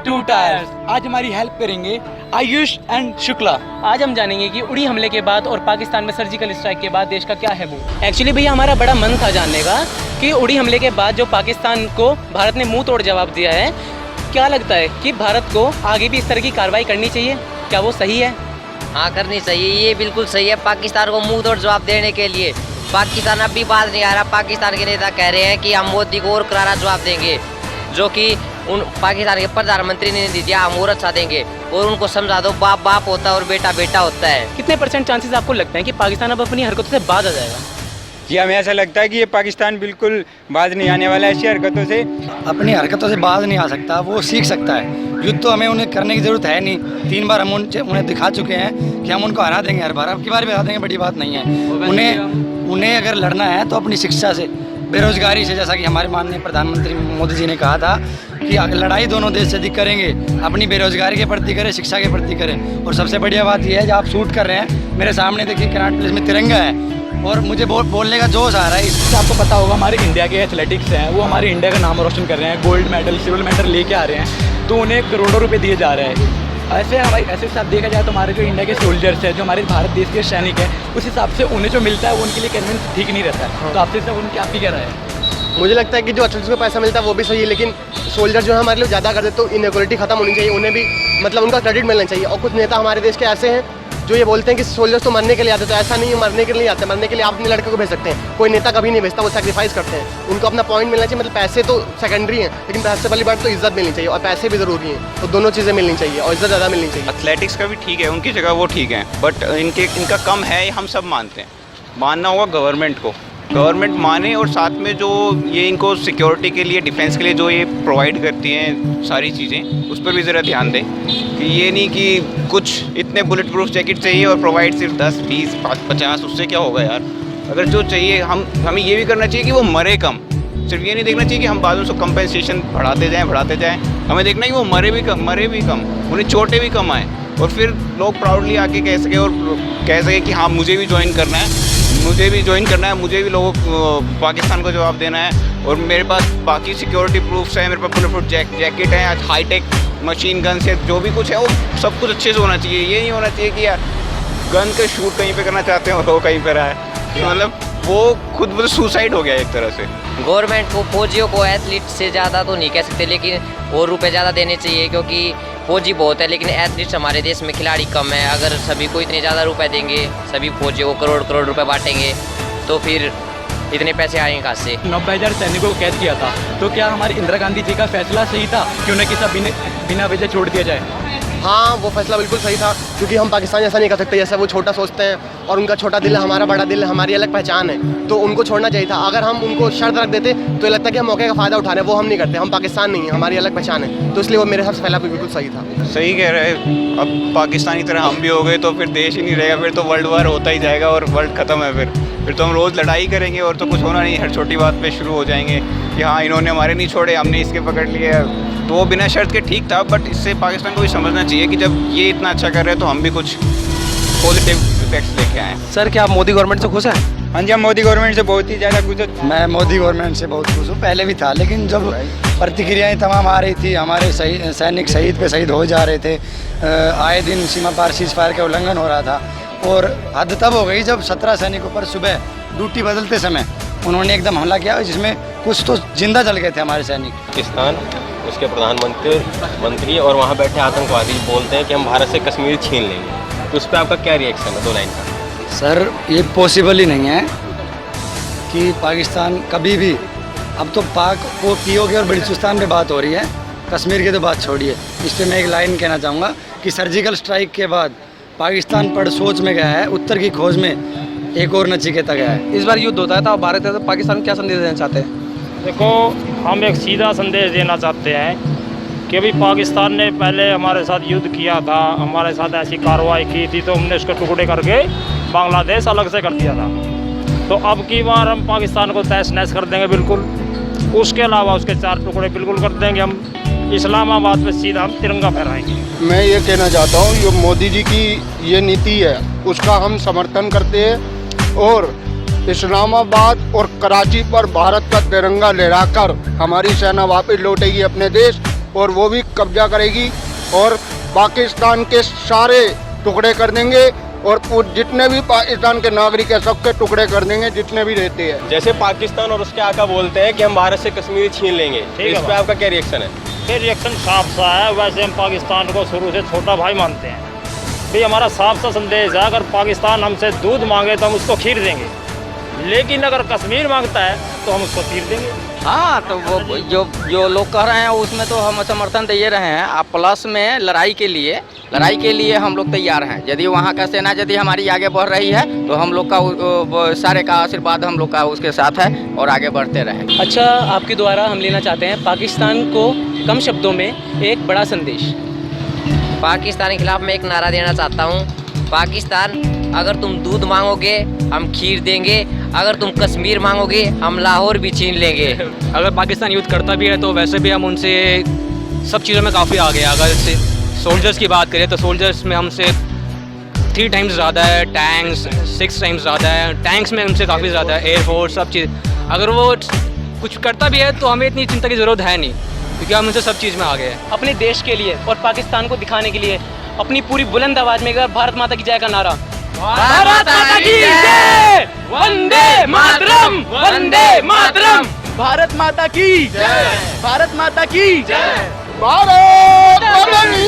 To tyres. आज हमारी help करेंगे आयुष एंड शुक्ला। आज हम जानेंगे कि उड़ी हमले के बाद और पाकिस्तान में सर्जिकल स्ट्राइक के बाद देश का क्या है मूड। एक्चुअली भैया हमारा बड़ा मन था जानने का कि उड़ी हमले के बाद जो पाकिस्तान को भारत ने मुंह तोड़ जवाब दिया है, क्या लगता है कि भारत को आगे भी इस तरह की कार्रवाई करनी चाहिए? क्या वो सही है? हाँ, करनी चाहिए। ये बिल्कुल सही है। पाकिस्तान को मुंह तोड़ जवाब देने के लिए पाकिस्तान अब भी बात नहीं आ रहा। पाकिस्तान के नेता कह रहे हैं कि हम मोदी को और करारा जवाब देंगे, जो कि उन पाकिस्तान के प्रधानमंत्री ने दिया, हम और अच्छा देंगे। और उनको समझा दो, बाप बाप होता है और बेटा बेटा होता है। कितने % चांसेस आपको लगता है कि पाकिस्तान अब अपनी हरकतों से बाज आ जाएगा? जी, हमें ऐसा लगता है कि ये पाकिस्तान बिल्कुल बाज नहीं आने वाला है ऐसी हरकतों से। अपनी हरकतों से बाज नहीं आ सकता, वो सीख सकता है। युद्ध तो हमें उन्हें करने की ज़रूरत है नहीं। 3 बार हम उन्हें दिखा चुके हैं कि हम उनको हरा देंगे, हर बार। अब की बार भी हरा देंगे, बड़ी बात नहीं है। उन्हें अगर लड़ना है तो अपनी शिक्षा से, बेरोजगारी से, जैसा कि हमारे माननीय प्रधानमंत्री मोदी जी ने कहा था कि लड़ाई दोनों देश से अधिक करेंगे, अपनी बेरोजगारी के प्रति करें, शिक्षा के प्रति करें। और सबसे बढ़िया बात यह है, जब आप शूट कर रहे हैं, मेरे सामने देखिए कनाट प्लेस में तिरंगा है और मुझे बोलने का जोश आ रहा है। इससे आपको पता होगा हमारे इंडिया के एथलेटिक्स हैं, वो हमारे इंडिया का नाम रोशन कर रहे हैं, गोल्ड मेडल, सिल्वर मेडल लेके आ रहे हैं, तो उन्हें करोड़ों रुपए दिए जा रहे हैं। ऐसे हिसाब देखा जाए तो हमारे जो इंडिया के सोल्जर्स हैं, जो हमारे भारत देश के सैनिक हैं, उस हिसाब से उन्हें जो मिलता है वो उनके लिए कन्वीनियंस ठीक नहीं रहता है। तो आपसे सब उनकी आपकी क्या राय है? मुझे लगता है कि जो एथलीट्स को पैसा मिलता है वो भी सही है, लेकिन सोल्जर जो है हमारे लिए ज़्यादा कर दे तो इनइक्वालिटी खत्म होनी चाहिए। उन्हें भी मतलब उनका क्रेडिट मिलना चाहिए। और कुछ नेता हमारे देश के ऐसे हैं जो ये बोलते हैं कि सोल्जर्स तो मरने के लिए आते, तो ऐसा नहीं है, मरने के लिए आते हैं। मरने के लिए आप अपने लड़के को भेज सकते हैं, कोई नेता कभी नहीं भेजता, वो सेक्रीफाइस करते हैं। उनको अपना पॉइंट मिलना चाहिए। मतलब पैसे तो सेकेंडरी हैं, लेकिन सबसे पहली बात तो इज्जत मिलनी चाहिए, और पैसे भी ज़रूरी हैं। तो दोनों चीज़ें मिलनी चाहिए और इज्जत ज़्यादा मिलनी चाहिए। एथलेटिक्स का भी ठीक है, उनकी जगह वो ठीक है, बट इनका कम है, हम सब मानते हैं। मानना होगा गवर्नमेंट को, गवर्नमेंट माने, और साथ में जो ये इनको सिक्योरिटी के लिए, डिफेंस के लिए जो ये प्रोवाइड करती हैं सारी चीज़ें, उस पर भी ज़रा ध्यान दें कि ये नहीं कि कुछ इतने बुलेट प्रूफ जैकेट चाहिए और प्रोवाइड सिर्फ 10, 20, 50, उससे क्या होगा यार। अगर जो चाहिए हमें ये भी करना चाहिए कि वो मरे कम। सिर्फ ये नहीं देखना चाहिए कि हम बाद में उसको कंपनसेशन बढ़ाते जाएँ। हमें देखना है कि वो मरे भी कम, उन्हें चोटें भी कम आएँ, और फिर लोग प्राउडली आके कह सके कि हाँ मुझे भी ज्वाइन करना है, मुझे भी लोगों को पाकिस्तान को जवाब देना है। और मेरे पास बाकी सिक्योरिटी प्रूफ्स हैं, मेरे पास बुलेट प्रूफ जैकेट है, आज हाईटेक मशीन गन से जो भी कुछ है वो सब कुछ अच्छे से होना चाहिए। ये नहीं होना चाहिए कि यार गन का शूट कहीं पे करना चाहते हैं और वो कहीं पे रहा है, मतलब वो खुद सुसाइड हो गया एक तरह से। गवर्नमेंट को फौजियों को एथलीट से ज़्यादा तो नहीं कह सकते, लेकिन और रुपए ज़्यादा देने चाहिए, क्योंकि फौजी बहुत है लेकिन एथलीट्स हमारे देश में खिलाड़ी कम है। अगर सभी को इतने ज़्यादा रुपए देंगे, सभी फौजियों को करोड़ रुपए बांटेंगे, तो फिर इतने पैसे आएंगे कहाँ से? 90,000 सैनिकों को कैद किया था, तो क्या हमारे इंदिरा गांधी जी का फैसला सही था कि उन्हें किसी बिना वजह छोड़ दिया जाए? हाँ, वो फैसला बिल्कुल सही था, क्योंकि हम पाकिस्तान ऐसा नहीं कर सकते जैसा वो छोटा सोचते हैं, और उनका छोटा दिल है, हमारा बड़ा दिल है, हमारी अलग पहचान है, तो उनको छोड़ना चाहिए था। अगर हम उनको शर्त रख देते तो ये लगता है कि हम मौके का फ़ायदा उठा रहे हैं, वो हम नहीं करते। हम पाकिस्तान नहीं है, हमारी अलग पहचान है, तो इसलिए वो मेरे हिसाब से फैसला बिल्कुल सही था। सही कह रहे हैं। अब पाकिस्तानी तरह हम भी हो गए तो फिर देश ही नहीं रहेगा, फिर तो वर्ल्ड वार होता ही जाएगा और वर्ल्ड ख़त्म है। फिर तो हम रोज़ लड़ाई करेंगे और तो कुछ होना नहीं। हर छोटी बात पे शुरू हो जाएंगे कि हाँ इन्होंने हमारे नहीं छोड़े, हमने इसके पकड़ लिए। तो वो बिना शर्त के ठीक था, बट इससे पाकिस्तान को भी समझना चाहिए कि जब ये इतना अच्छा कर रहे हैं तो हम भी कुछ पॉजिटिव इफेक्ट्स लेके आए। सर, क्या आप मोदी गवर्नमेंट से खुश हैं? हाँ जी, हम मोदी गवर्नमेंट से बहुत ही ज़्यादा खुश हैं। मैं मोदी गवर्नमेंट से बहुत खुश हूँ, पहले भी था, लेकिन जब प्रतिक्रियाएं तमाम आ रही थी, हमारे सैनिक शहीद पे शहीद हो जा रहे थे, आए दिन सीमा पार सीज फायर का उल्लंघन हो रहा था, और हद तब हो गई जब 17 सैनिकों पर सुबह ड्यूटी बदलते समय उन्होंने एकदम हमला किया, जिसमें कुछ तो जिंदा जल गए थे हमारे सैनिक। पाकिस्तान, उसके प्रधानमंत्री और वहाँ बैठे आतंकवादी बोलते हैं कि हम भारत से कश्मीर छीन लेंगे, तो उस पर आपका क्या रिएक्शन है? 2 लाइन का। सर, ये पॉसिबल ही नहीं है कि पाकिस्तान कभी भी, अब तो पाक वो पीओके और बलूचिस्तान पे बात हो रही है, कश्मीर की तो बात छोड़िए। इस पर मैं एक लाइन कहना चाहूँगा कि सर्जिकल स्ट्राइक के बाद पाकिस्तान पड़ सोच में गया है, उत्तर की खोज में एक और नचिकेता गया है। इस बार युद्ध होता है तो भारत है तो पाकिस्तान को क्या संदेश देना चाहते हैं? देखो, हम एक सीधा संदेश देना चाहते हैं कि अभी पाकिस्तान ने पहले हमारे साथ युद्ध किया था, हमारे साथ ऐसी कार्रवाई की थी, तो हमने उसको टुकड़े करके बांग्लादेश अलग से कर दिया था। तो अब की बार हम पाकिस्तान को तहस नहस कर देंगे बिल्कुल। उसके अलावा उसके 4 टुकड़े बिल्कुल कर देंगे। हम इस्लामाबाद पे सीधा हम तिरंगा फहराएंगे। मैं ये कहना चाहता हूँ, ये मोदी जी की ये नीति है, उसका हम समर्थन करते हैं, और इस्लामाबाद और कराची पर भारत का तिरंगा लहराकर हमारी सेना वापस लौटेगी अपने देश, और वो भी कब्जा करेगी और पाकिस्तान के सारे टुकड़े कर देंगे और जितने भी पाकिस्तान के नागरिक हैं सबके टुकड़े कर देंगे जितने भी रहते हैं। जैसे पाकिस्तान और उसके आका बोलते हैं कि हम भारत से कश्मीर छीन लेंगे, तो इस पे आपका क्या रिएक्शन है? फिर रिएक्शन साफ सा है। वैसे हम पाकिस्तान को शुरू से छोटा भाई मानते हैं भाई, हमारा साफ सा संदेश है, अगर पाकिस्तान हमसे दूध मांगे तो हम उसको खीर देंगे, लेकिन अगर कश्मीर मांगता है तो हम उसको खीर देंगे। हाँ, तो वो जो लोग कह रहे हैं उसमें तो हम समर्थन दे रहे हैं। आप प्लस में लड़ाई के लिए हम लोग तैयार हैं। यदि वहाँ का सेना यदि हमारी आगे बढ़ रही है तो हम लोग का सारे का आशीर्वाद हम लोग का उसके साथ है और आगे बढ़ते रहें। अच्छा, आपके द्वारा हम लेना चाहते हैं पाकिस्तान को कम शब्दों में एक बड़ा संदेश। पाकिस्तान के खिलाफ मैं एक नारा देना चाहता हूँ, पाकिस्तान अगर तुम दूध मांगोगे हम खीर देंगे, अगर तुम कश्मीर मांगोगे हम लाहौर भी छीन लेंगे। अगर पाकिस्तान युद्ध करता भी है तो वैसे भी हम उनसे सब चीज़ों में काफ़ी आगे हैं। अगर सोल्जर्स की बात करें तो सोल्जर्स में हमसे 3 टाइम्स ज़्यादा है, टैंक्स 6 टाइम्स ज़्यादा है, टैंक्स में हमसे काफ़ी ज़्यादा है, एयरफोर्स सब चीज़। अगर वो कुछ करता भी है तो हमें इतनी चिंता की ज़रूरत है नहीं, क्योंकि हम उनसे सब चीज़ में आगे हैं। अपने देश के लिए और पाकिस्तान को दिखाने के लिए अपनी पूरी बुलंद आवाज में एक बार भारत माता की जय का नारा। भारत माता की जय, वंदे मातरम, वंदे मातरम, भारत माता की जय, भारत माता की जय, भारत माता की